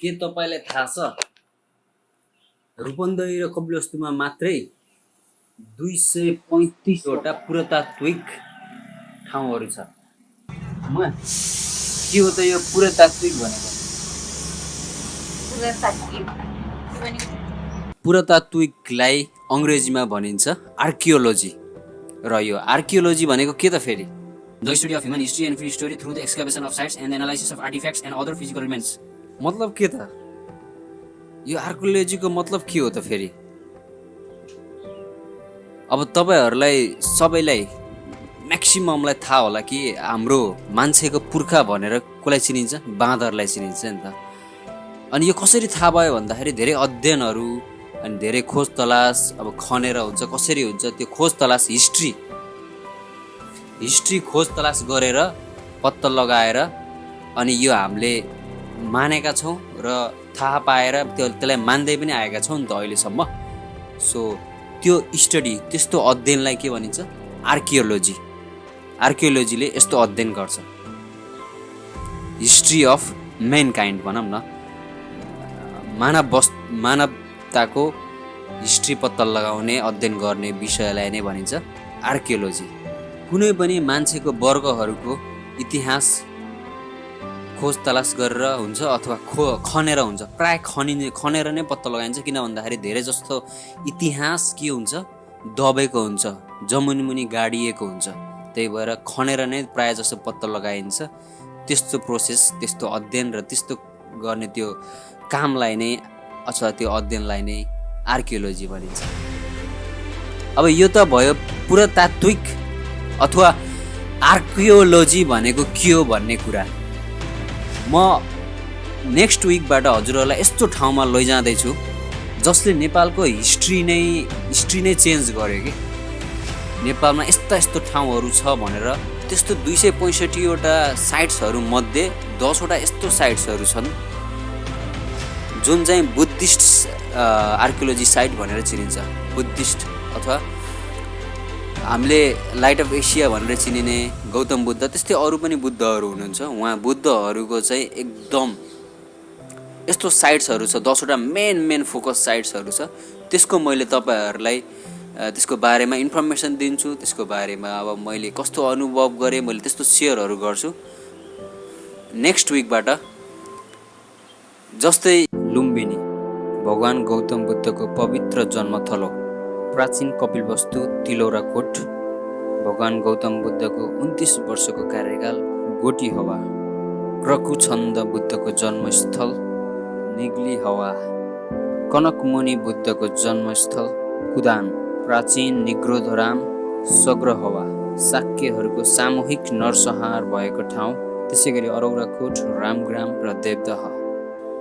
के तपाईलाई थाहा छ रूपन्देही र कपिलवस्तुमा मात्रै 235 वटा पुरातात्विक ठाउँहरू छ। के हो त यो पुरातात्विक भनेको? पुरातात्विकलाई अंग्रेजीमा भनिन्छ आर्कियोलोजी। र यो आर्कियोलोजी भनेको के त फेरि? The study of human history and prehistory through the excavation of sites and the analysis of artifacts and other physical remains। मतलब के त? यो आर्कियोलोजीको मतलब के हो त फेरि? अब तपाईहरुलाई सबैलाई म्याक्सिममलाई थाहा होला कि हाम्रो मान्छेको पुर्खा भनेर कसलाई चिनिन्छ? बाँदरलाई चिनिन्छ नि त। अनि यो कसरी थाहा भयो भन्दाखेरि धेरै अध्ययनहरू अनि धेरै खोज तलास अब खनेर हुन्छ, कसरी हुन्छ त्यो खोज तलास हिस्ट्री खोज तलास गरेर पत्ता लगाएर अनि यो हामीले मानेका छौं र थाहा पाएर त्यसलाई मान्दै पनि आएका छौं नि त अहिलेसम्म। सो त्यो स्टडी त्यस्तो अध्ययनलाई के भनिन्छ? आर्कियोलोजी। आर्कियोलोजीले यस्तो अध्ययन गर्छ, हिस्ट्री अफ मैनकाइन्ड भनौं न, मानवताको हिस्ट्री पत्ता लगाउने अध्ययन गर्ने विषयलाई नै भनिन्छ आर्कियोलोजी। कुनै पनि मान्छेको वर्गहरूको इतिहास खोज तलास गरेर हुन्छ अथवा खनेर हुन्छ। प्राय खनेर नै पत्ता लगाइन्छ, किन भन्दाखेरि धेरै जस्तो इतिहास के हुन्छ? दबेको हुन्छ, जमुनी मुनि गाडिएको हुन्छ। त्यही भएर खनेर नै प्राय जस्तो पत्ता लगाइन्छ। त्यस्तो प्रोसेस, त्यस्तो अध्ययन र त्यस्तो गर्ने त्यो कामलाई नै अथवा त्यो अध्ययनलाई नै आर्कियोलोजी भनिन्छ। अब यो त भयो पुरातात्विक अथवा आर्कियोलोजी भनेको के हो भन्ने कुरा। म नेक्स्ट विकबाट हजुरहरूलाई यस्तो ठाउँमा लैजाँदै छु जसले नेपालको हिस्ट्री नै चेन्ज गर्यो कि नेपालमा यस्ता ठाउँहरू छ भनेर। त्यस्तो 265 वटा साइट्सहरू मध्ये 10 वटा यस्तो साइट्सहरू छन् जुन चाहिँ बुद्धिस्ट आर्कियोलोजी साइट भनेर चिनिन्छ। बुद्धिस्ट अथवा हामीले लाइट अफ एसिया भनेर चिनिने गौतम बुद्ध, त्यस्तै अरू पनि बुद्धहरू हुनुहुन्छ। उहाँ बुद्धहरूको चाहिँ एकदम यस्तो साइट्सहरू छ, 10 वटा मेन फोकस साइट्सहरू छ। त्यसको मैले तपाईहरुलाई त्यसको बारेमा इन्फर्मेसन दिन्छु। त्यसको बारेमा अब मैले कस्तो अनुभव गरेँ मैले त्यस्तो शेयरहरू गर्छु नेक्स्ट विकबाट। जस्तै लुम्बिनी भगवान गौतम बुद्धको पवित्र जन्मथलो, प्राचीन कपिलवस्तु तिलौराकोट भगवान गौतम बुद्धको 29 वर्षको कार्यकाल, गोटी हवा क्रकुछन्द बुद्धको जन्मस्थल, निग्ली हवा कनकमुनि बुद्धको जन्मस्थल, कुदान प्राचीन निग्रोधराम, सग्रहवा शाक्यहरूको सामूहिक नरसंहार भएको ठाउँ, त्यसैगरी अरौराकोट, रामग्राम र देवदह।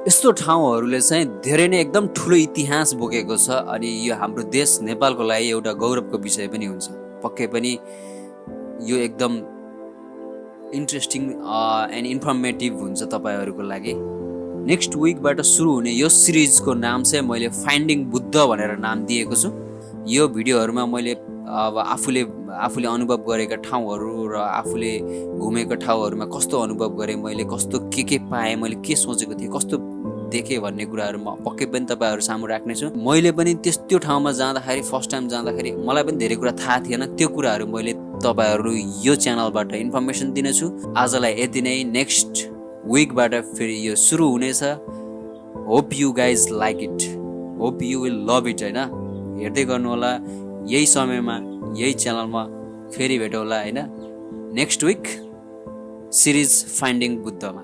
यस्तो ठाउँहरूले चाहिँ धेरै नै एकदम ठुलो इतिहास बोकेको छ। अनि यो हाम्रो देश नेपालको लागि एउटा गौरवको विषय पनि हुन्छ। पक्कै पनि यो एकदम इन्ट्रेस्टिङ एन्ड इन्फर्मेटिभ हुन्छ तपाईहरुको लागि। नेक्स्ट विकबाट सुरु हुने यो सिरिजको नाम चाहिँ मैले फाइन्डिङ बुद्ध भनेर नाम दिएको छु। यो भिडियोहरुमा मैले अब आफूले अनुभव गरेका ठाउँहरू र आफूले घुमेका ठाउँहरुमा कस्तो अनुभव गरेँ, मैले कस्तो के पाएँ, मैले के सोचेको थिएँ, कस्तो देखेँ भन्ने कुराहरु म पक्कै पनि तपाईहरु सामु राख्ने छु। मैले पनि त्यो ठाउँमा जाँदाखेरि फर्स्ट टाइम जाँदाखेरि मलाई पनि धेरै कुरा थाहा थिएन। त्यो कुराहरु मैले तपाईहरु यो च्यानलबाट इन्फर्मेसन दिनेछु। आजलाई यति नै। नेक्स्ट विकबाट फेरि यो सुरु हुनेछ। Hope you guys like it, hope you will love it. हैन, हेर्दै गर्नु होला यही समयमा यही च्यानलमा फेरि भेटौँला हैन। Next week series finding बुद्धमा।